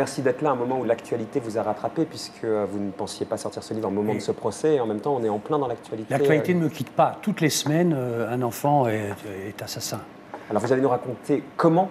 merci d'être là à un moment où l'actualité vous a rattrapé, puisque vous ne pensiez pas sortir ce livre au moment de ce procès, et en même temps, on est en plein dans l'actualité. L'actualité ne me quitte pas. Toutes les semaines, un enfant est assassin. Alors, vous allez nous raconter comment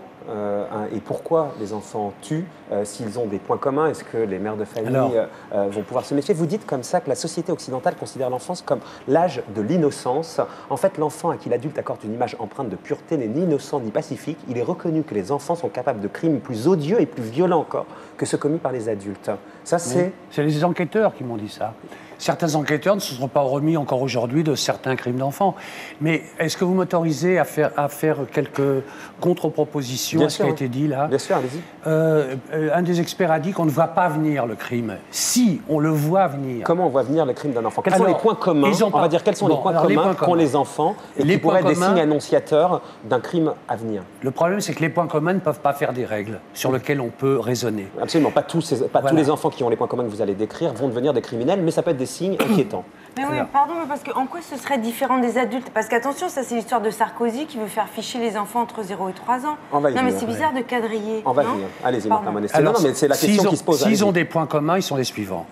et pourquoi les enfants tuent, s'ils ont des points communs. Est-ce que les mères de famille vont pouvoir se méfier? Vous dites comme ça que la société occidentale considère l'enfance comme l'âge de l'innocence. En fait, l'enfant à qui l'adulte accorde une image empreinte de pureté n'est ni innocent ni pacifique. Il est reconnu que les enfants sont capables de crimes plus odieux et plus violents encore que ceux commis par les adultes. Ça, c'est... C'est les enquêteurs qui m'ont dit ça. Certains enquêteurs ne se sont pas remis encore aujourd'hui de certains crimes d'enfants. Mais est-ce que vous m'autorisez à faire quelques contre-propositions à ce qui a été dit là? Bien sûr, allez-y. Un des experts a dit qu'on ne voit pas venir le crime. Si, on le voit venir. Comment on voit venir le crime d'un enfant? Quels sont les points communs? On va dire quels sont les points communs qu'ont les enfants et qui pourraient être des signes annonciateurs d'un crime à venir. Le problème, c'est que les points communs ne peuvent pas faire des règles sur lesquelles on peut raisonner. Absolument. Pas tous les enfants qui ont les points communs que vous allez décrire vont devenir des criminels, mais ça peut être des signes inquiétants. Mais oui, pardon, mais parce qu'en quoi ce serait différent des adultes? Parce qu'attention, ça c'est l'histoire de Sarkozy qui veut faire ficher les enfants entre 0 et 3 ans. Non, mais c'est bizarre de quadriller. On va venir. Allez-y, Martin Monestier. Non, mais c'est la question qui se pose. S'ils ont des points communs, ils sont les suivants.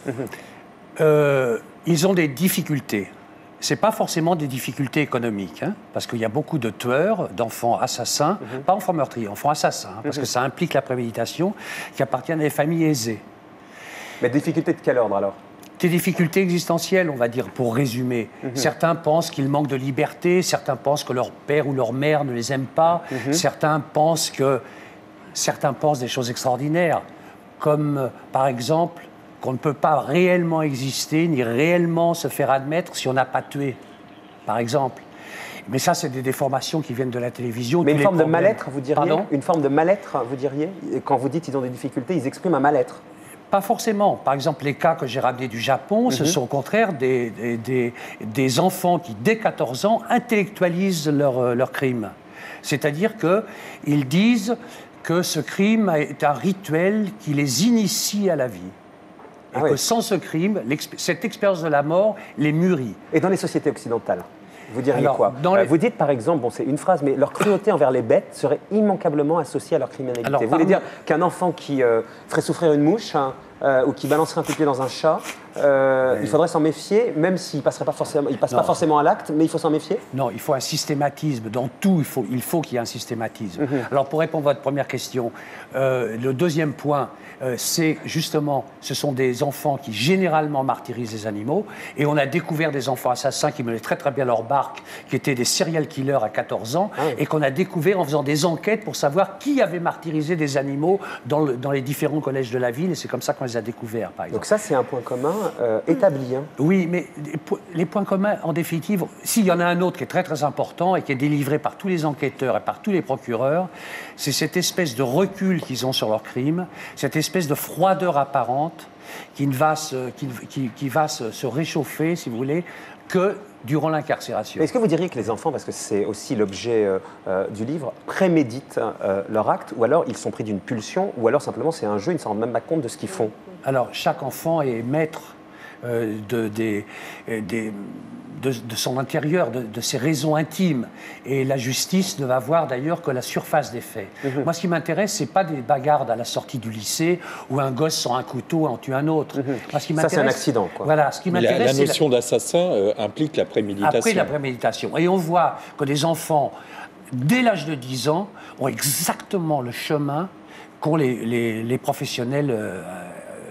Ils ont des difficultés. Ce n'est pas forcément des difficultés économiques, hein, parce qu'il y a beaucoup de tueurs, d'enfants assassins, pas enfants meurtriers, enfants assassins, hein, parce que ça implique la préméditation, qui appartiennent à des familles aisées. Mais difficultés de quel ordre alors? Des difficultés existentielles, on va dire, pour résumer. Certains pensent qu'ils manquent de liberté, certains pensent que leur père ou leur mère ne les aime pas, certains pensent des choses extraordinaires, comme par exemple qu'on ne peut pas réellement exister ni réellement se faire admettre si on n'a pas tué, par exemple. Mais ça, c'est des déformations qui viennent de la télévision. Mais une forme de mal-être, vous diriez? Pardon? Une forme de mal-être, vous diriez? Quand vous dites qu'ils ont des difficultés, ils expriment un mal-être? Pas forcément. Par exemple, les cas que j'ai ramenés du Japon, ce sont au contraire des enfants qui, dès 14 ans, intellectualisent leur crime. C'est-à-dire qu'ils disent que ce crime est un rituel qui les initie à la vie. Et que sans ce crime, cette expérience de la mort les mûrit. Et dans les sociétés occidentales, vous diriez quoi? Vous dites par exemple, bon c'est une phrase, mais leur cruauté envers les bêtes serait immanquablement associée à leur criminalité. Vous voulez dire qu'un enfant qui ferait souffrir une mouche ou qui balancerait un coup de pied dans un chat, il faudrait s'en méfier, même s'il ne passe pas forcément à l'acte, mais il faut s'en méfier? Non, il faut un systématisme. Dans tout, il faut qu'il y ait un systématisme. Alors pour répondre à votre première question, le deuxième point, c'est justement, ce sont des enfants qui généralement martyrisent les animaux, et on a découvert des enfants assassins qui menaient très très bien leur barque, qui étaient des serial killers à 14 ans, et qu'on a découvert en faisant des enquêtes pour savoir qui avait martyrisé des animaux dans les différents collèges de la ville, et c'est comme ça qu'on les a découverts, par exemple. Donc ça, c'est un point commun établi. Hein. Oui, mais les points communs, en définitive, s'il y en a un autre qui est très très important et qui est délivré par tous les enquêteurs et par tous les procureurs, c'est cette espèce de recul qu'ils ont sur leur crime, cette espèce de froideur apparente qui va se réchauffer, si vous voulez, que durant l'incarcération. Est-ce que vous diriez que les enfants, parce que c'est aussi l'objet du livre, préméditent leur acte, ou alors ils sont pris d'une pulsion, ou alors simplement c'est un jeu, ils ne s'en rendent même pas compte de ce qu'ils font? Alors, chaque enfant est maître de son intérieur, de ses raisons intimes. Et la justice ne va voir d'ailleurs que la surface des faits. Moi, ce qui m'intéresse, ce n'est pas des bagarres à la sortie du lycée où un gosse sort un couteau et en tue un autre. Moi, ça, c'est un accident, quoi. Voilà, ce qui m'intéresse, la notion d'assassin implique la préméditation. Après la préméditation. Et on voit que des enfants, dès l'âge de 10 ans, ont exactement le chemin qu'ont les professionnels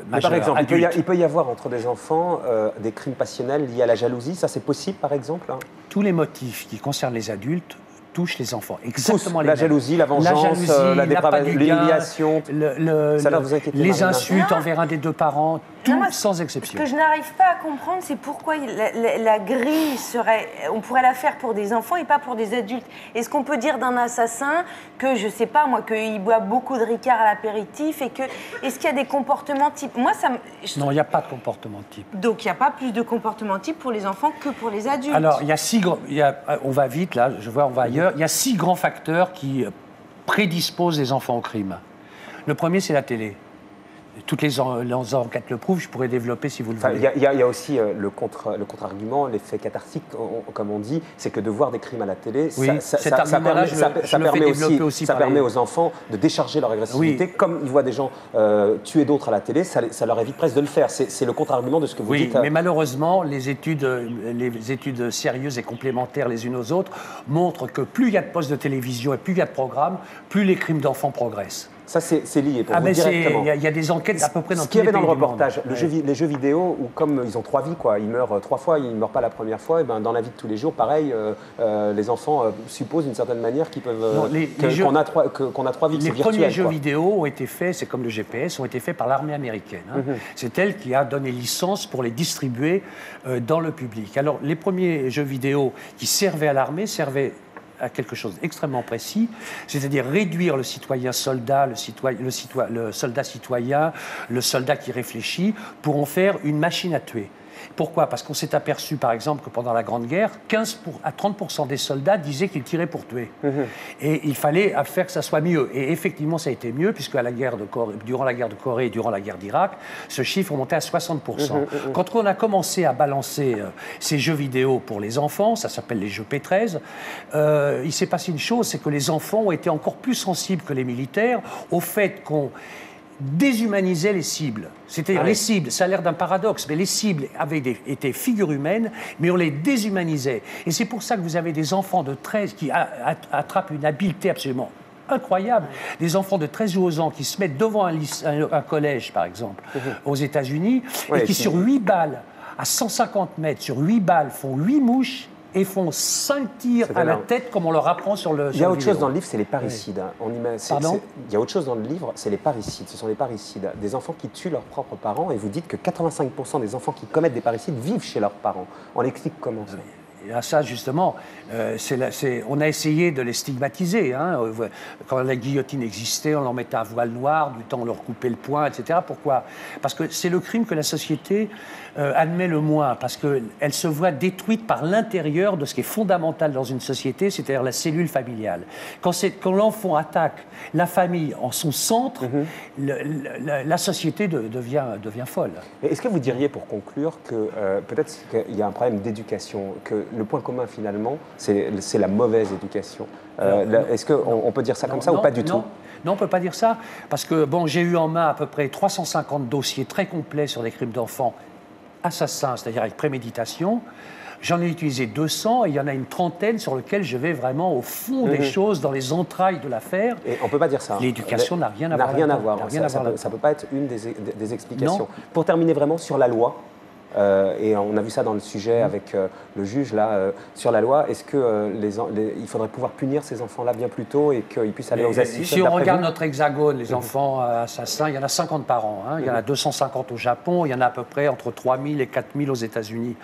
majeurs, par exemple, adultes. il peut y avoir entre des enfants des crimes passionnels liés à la jalousie. Ça, c'est possible, par exemple? Tous les motifs qui concernent les adultes touchent les enfants. Exactement. La jalousie, la vengeance, l'humiliation. Ça va vous inquiéter, les insultes envers un des deux parents, tout sans exception. Ce que je n'arrive pas à comprendre, c'est pourquoi la grille serait... On pourrait la faire pour des enfants et pas pour des adultes. Est-ce qu'on peut dire d'un assassin que, je ne sais pas, moi, qu'il boit beaucoup de Ricard à l'apéritif et que... Est-ce qu'il y a des comportements types? Moi, ça me... Non, il n'y a pas de comportement type. Donc, il n'y a pas plus de comportement type pour les enfants que pour les adultes? Alors, il y a 6 grands... On va vite, là, je vois, on va ailleurs. Il y a 6 grands facteurs qui prédisposent les enfants au crime. Le premier, c'est la télé. toutes les enquêtes le prouvent, je pourrais développer si vous le voulez. Il y a aussi le contre-argument, l'effet cathartique, comme on dit, c'est que de voir des crimes à la télé, ça permet aux enfants de décharger leur agressivité. Oui. Comme ils voient des gens tuer d'autres à la télé, ça leur évite presque de le faire. C'est le contre-argument de ce que vous dites. Oui, mais malheureusement, les études sérieuses et complémentaires les unes aux autres montrent que plus il y a de postes de télévision et plus il y a de programmes, plus les crimes d'enfants progressent. Ça, c'est lié pour vous directement. Il y a des enquêtes à peu près dans tous les pays. Ce qu'il y avait dans le reportage, les jeux vidéo, où comme ils ont 3 vies, quoi, ils meurent 3 fois, ils ne meurent pas la première fois, et ben, dans la vie de tous les jours, pareil, les enfants supposent d'une certaine manière qu'ils peuvent, qu'on a 3 vies. Les premiers jeux vidéo ont été faits, c'est comme le GPS, ont été faits par l'armée américaine. Hein. C'est elle qui a donné licence pour les distribuer dans le public. Alors, les premiers jeux vidéo qui servaient à l'armée servaient à quelque chose d'extrêmement précis, c'est-à-dire réduire le citoyen soldat, le soldat citoyen, le soldat qui réfléchit, pour en faire une machine à tuer. Pourquoi ? Parce qu'on s'est aperçu, par exemple, que pendant la Grande Guerre, 15 à 30% des soldats disaient qu'ils tiraient pour tuer. Et il fallait faire que ça soit mieux. Et effectivement, ça a été mieux, puisque durant la guerre de Corée et durant la guerre d'Irak, ce chiffre montait à 60%. Quand on a commencé à balancer ces jeux vidéo pour les enfants, ça s'appelle les jeux P13, il s'est passé une chose, c'est que les enfants ont été encore plus sensibles que les militaires au fait qu'on déshumanisait les cibles. C'est-à-dire les cibles, ça a l'air d'un paradoxe, mais les cibles étaient figures humaines, mais on les déshumanisait. Et c'est pour ça que vous avez des enfants de 13 qui attrapent une habileté absolument incroyable. Des enfants de 13 ou 11 ans qui se mettent devant un collège, par exemple, aux États-Unis, et qui sur 8 balles, à 150 mètres, sur 8 balles, font 8 mouches, et font 5 tirs à la tête comme on leur apprend sur le Il y a autre chose dans le livre, c'est les parricides. Pardon ? Il y a autre chose dans le livre, c'est les parricides. Ce sont les parricides, des enfants qui tuent leurs propres parents, et vous dites que 85% des enfants qui commettent des parricides vivent chez leurs parents. On l'explique comment ça ? Et ça, justement, on a essayé de les stigmatiser. Hein. Quand la guillotine existait, on leur mettait un voile noir, du temps on leur coupait le poing, etc. Pourquoi ? Parce que c'est le crime que la société admet le moins, parce qu'elle se voit détruite par l'intérieur de ce qui est fondamental dans une société, c'est-à-dire la cellule familiale. Quand l'enfant attaque la famille en son centre, la société devient folle. Est-ce que vous diriez, pour conclure, que peut-être qu'il y a un problème d'éducation, que le point commun, finalement, c'est la mauvaise éducation. Est-ce qu'on peut dire ça comme ça ou pas du tout ? Non, on ne peut pas dire ça, parce que j'ai eu en main à peu près 350 dossiers très complets sur les crimes d'enfants assassins, c'est-à-dire avec préméditation. J'en ai utilisé 200 et il y en a une trentaine sur lesquelles je vais vraiment au fond des choses, dans les entrailles de l'affaire. Et on ne peut pas dire ça. L'éducation n'a rien à voir. Ça ne peut pas être une des explications. Non. Pour terminer vraiment sur la loi, et on a vu ça dans le sujet avec le juge là, sur la loi, est-ce qu'il faudrait pouvoir punir ces enfants-là bien plus tôt et qu'ils puissent aller aux assises ? Si on regarde notre hexagone, les enfants assassins, il y en a 50 par an. Hein. Il y en a 250 au Japon, il y en a à peu près entre 3000 et 4000 aux États-Unis.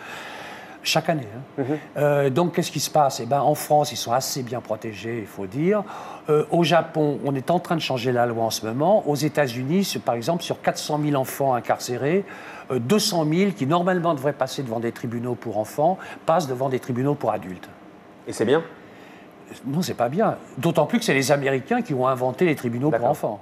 Chaque année. Hein. Donc, qu'est-ce qui se passe ? En France, ils sont assez bien protégés, il faut dire. Au Japon, on est en train de changer la loi en ce moment. Aux États-Unis, par exemple, sur 400 000 enfants incarcérés, 200 000 qui, normalement, devraient passer devant des tribunaux pour enfants, passent devant des tribunaux pour adultes. Et c'est bien ? Non, c'est pas bien. D'autant plus que c'est les Américains qui ont inventé les tribunaux pour enfants.